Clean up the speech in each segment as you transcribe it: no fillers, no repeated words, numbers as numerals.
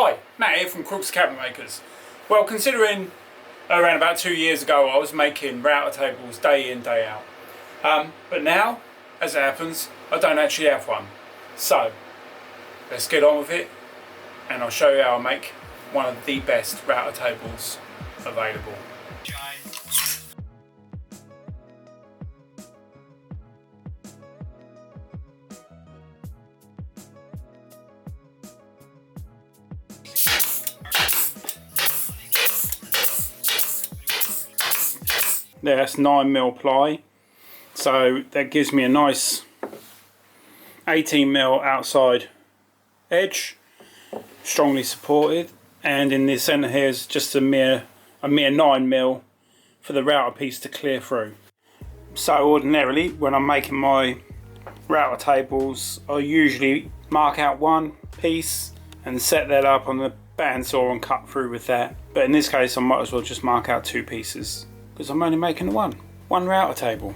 Hi, Matt here from Crooks Cabinet Makers. Well, considering around about 2 years ago I was making router tables day in, day out. But now, as it happens, I don't actually have one. So, let's get on with it and I'll show you how I make one of the best router tables available. There, that's 9mm ply, so that gives me a nice 18mm outside edge, strongly supported, and in the centre here is just a mere 9mm for the router piece to clear through. So ordinarily when I'm making my router tables, I usually mark out one piece and set that up on the bandsaw and cut through with that, but in this case I might as well just mark out two pieces, because I'm only making one router table.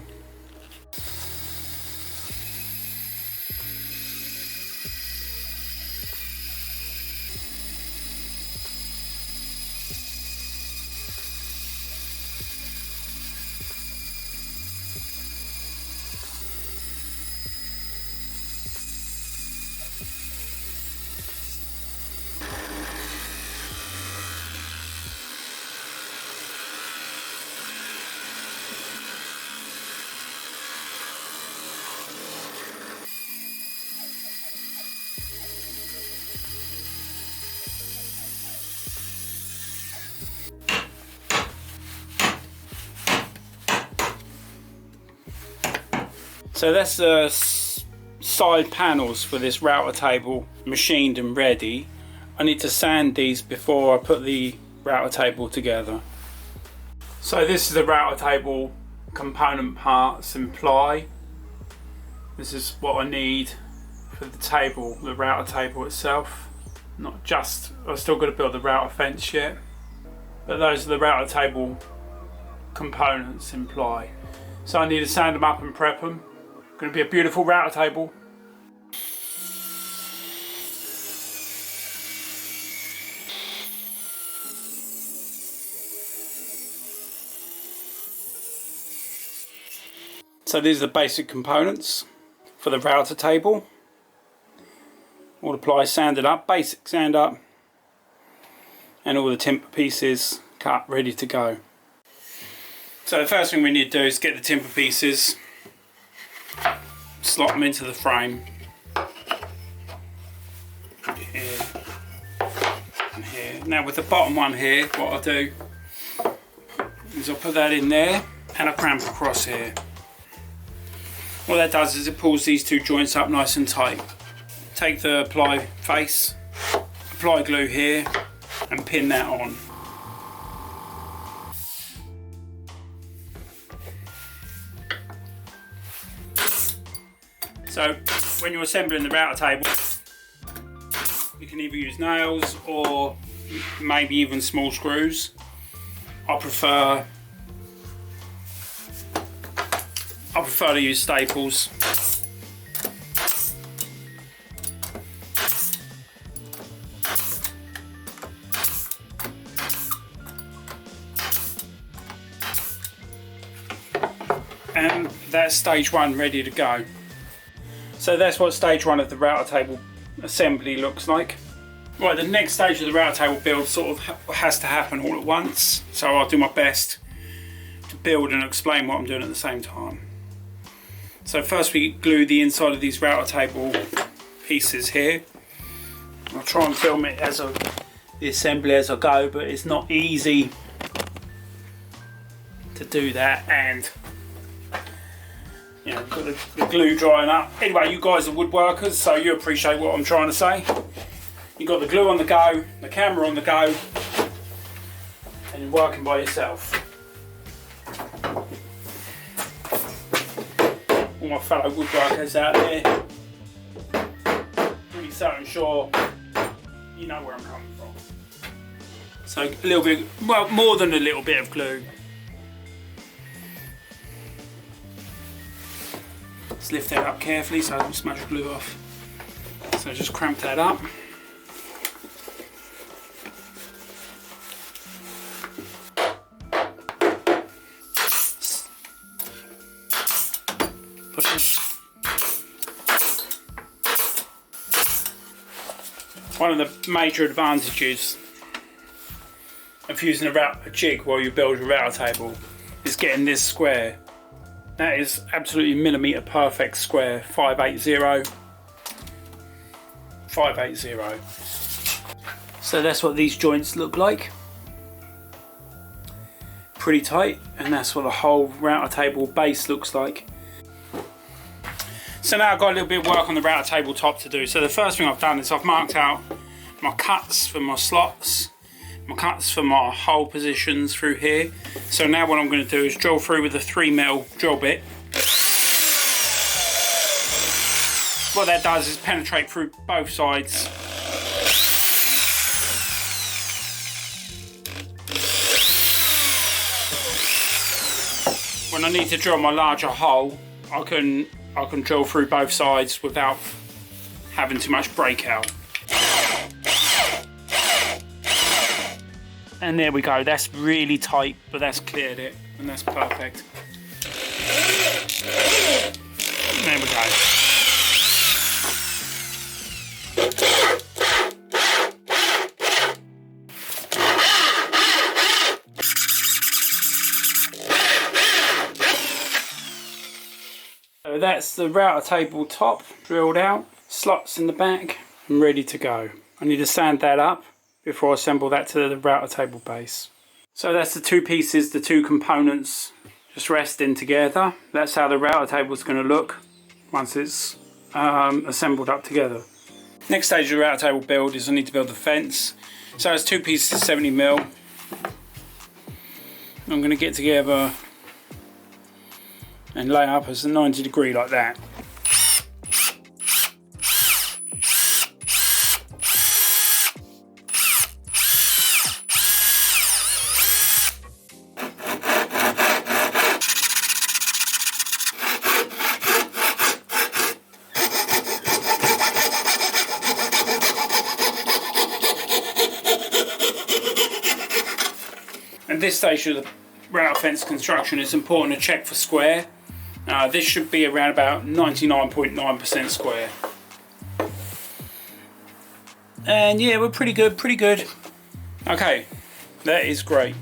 So that's the side panels for this router table machined and ready. I need to sand these before I put the router table together. So this is the router table component parts and ply. This is what I need for the table, the router table itself. Not just, I've still got to build the router fence yet, but those are the router table components and ply. So I need to sand them up and prep them. Going to be a beautiful router table. So these are the basic components for the router table. All the ply sanded up, basic sand up, and all the timber pieces cut, ready to go. So the first thing we need to do is get the timber pieces, slot them into the frame here and here. Now with the bottom one here, what I'll do is I'll put that in there and I'll cramp across here. What that does is it pulls these two joints up nice and tight. Take the ply face, apply glue here and pin that on. So when you're assembling the router table, you can either use nails or maybe even small screws. I prefer to use staples. And that's stage one ready to go. So that's what stage one of the router table assembly looks like. Right, the next stage of the router table build sort of has to happen all at once, so I'll do my best to build and explain what I'm doing at the same time. So first we glue the inside of these router table pieces here. I'll try and film it as the assembly as I go, but it's not easy to do that, and you know, got the glue drying up. Anyway, you guys are woodworkers, so you appreciate what I'm trying to say. You've got the glue on the go, the camera on the go, and you're working by yourself. All my fellow woodworkers out there, pretty certain sure you know where I'm coming from. So a little bit, well, more than a little bit of glue. Just lift that up carefully so I don't smash glue off. So just cramp that up. One of the major advantages of using a jig while you build your router table is getting this square. That is absolutely millimetre perfect square, 580. 580. So that's what these joints look like. Pretty tight, and that's what the whole router table base looks like. So now I've got a little bit of work on the router table top to do. So the first thing I've done is I've marked out my cuts for my slots, my cuts for my hole positions through here. So now what I'm going to do is drill through with a 3mm drill bit. What that does is penetrate through both sides. When I need to drill my larger hole, I can drill through both sides without having too much breakout. And there we go, that's really tight, but that's cleared it, and that's perfect. There we go. So that's the router table top drilled out, slots in the back and ready to go. I need to sand that up before I assemble that to the router table base. So that's the two pieces, the two components just resting together. That's how the router table is going to look once it's assembled up together. Next stage of the router table build is I need to build the fence. So it's two pieces of 70mm. I'm going to get together and lay up as a 90 degree like that. At this stage of the router fence construction, it's important to check for square. This should be around about 99.9% square. And yeah, we're pretty good, pretty good. Okay, that is great.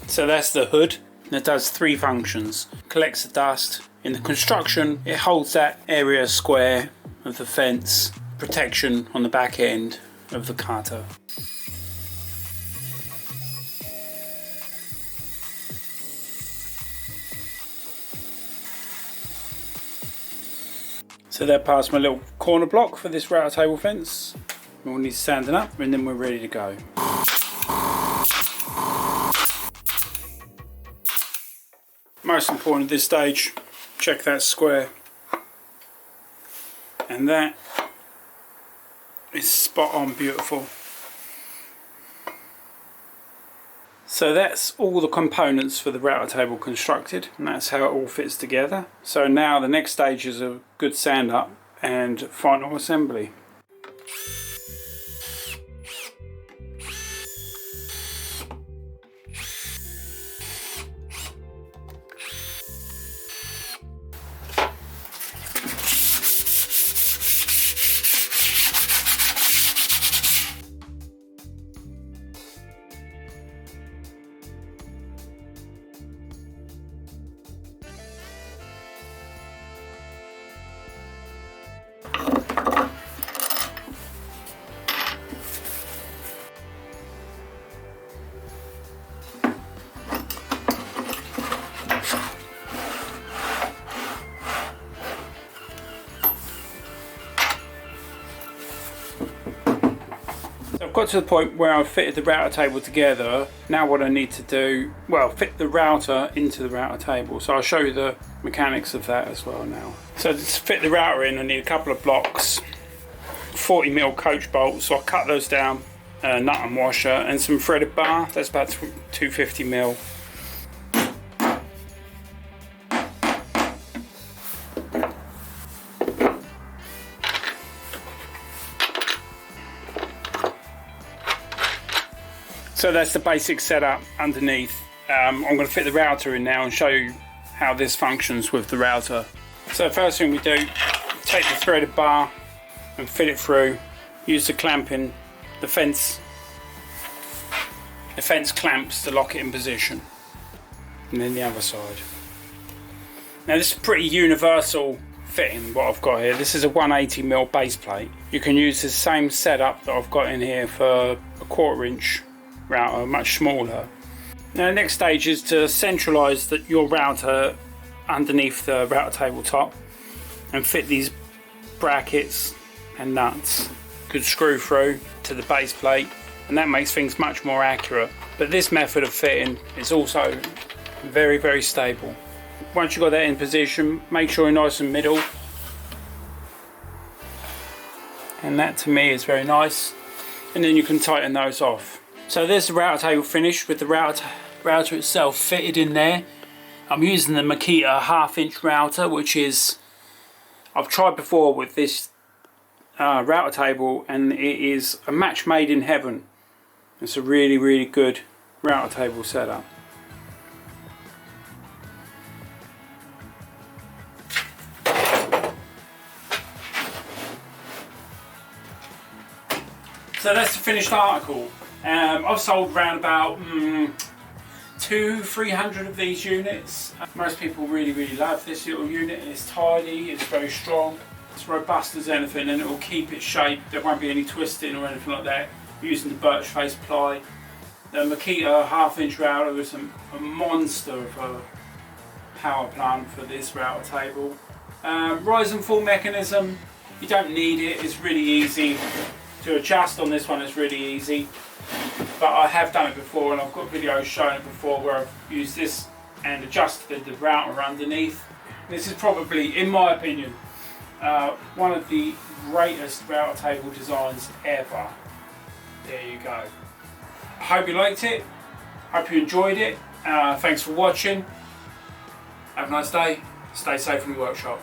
So that's the hood. It does three functions. Collects the dust. In the construction, it holds that area square of the fence. Protection on the back end of the cutter. So that passed my little corner block for this router table fence. We'll need sanding up and then we're ready to go. Most important at this stage, check that square, and that is spot on beautiful. So that's all the components for the router table constructed, and that's how it all fits together. So now the next stage is a good sand up and final assembly. got to the point where I've fitted the router table together. Now what I need to do, well, fit the router into the router table. So I'll show you the mechanics of that as well now. So to fit the router in, I need a couple of blocks, 40mm coach bolts, so I'll cut those down, a nut and washer, and some threaded bar. That's about 250mm. So that's the basic setup underneath. I'm going to fit the router in now and show you how this functions with the router. So the first thing we do, take the threaded bar and fit it through. Use the clamping, the fence clamps to lock it in position. And then the other side. Now this is pretty universal fitting what I've got here. This is a 180mm base plate. You can use the same setup that I've got in here for a 1/4 inch router, much smaller. Now the next stage is to centralise your router underneath the router tabletop and fit these brackets and nuts. Good screw through to the base plate, and that makes things much more accurate. But this method of fitting is also very, very stable. Once you've got that in position, make sure you're nice and middle, and that to me is very nice, and then you can tighten those off. So there's the router table finished with the router itself fitted in there. I'm using the Makita 1/2 inch router, which is, I've tried before with this router table, and it is a match made in heaven. It's a really, really good router table setup. So that's the finished article. I've sold around about 200-300 of these units. Most people really, really love this little unit. It's tidy, it's very strong, it's robust as anything, and it will keep its shape. There won't be any twisting or anything like that, using the birch face ply. The Makita 1/2 inch router is a monster of a power plant for this router table. Rise and fall mechanism, you don't need it, it's really easy. To adjust on this one is really easy, but I have done it before, and I've got videos showing it before where I've used this and adjusted the router underneath. This is probably, in my opinion, one of the greatest router table designs ever. There you go. I hope you liked it, hope you enjoyed it. Thanks for watching. Have a nice day, stay safe in the workshop.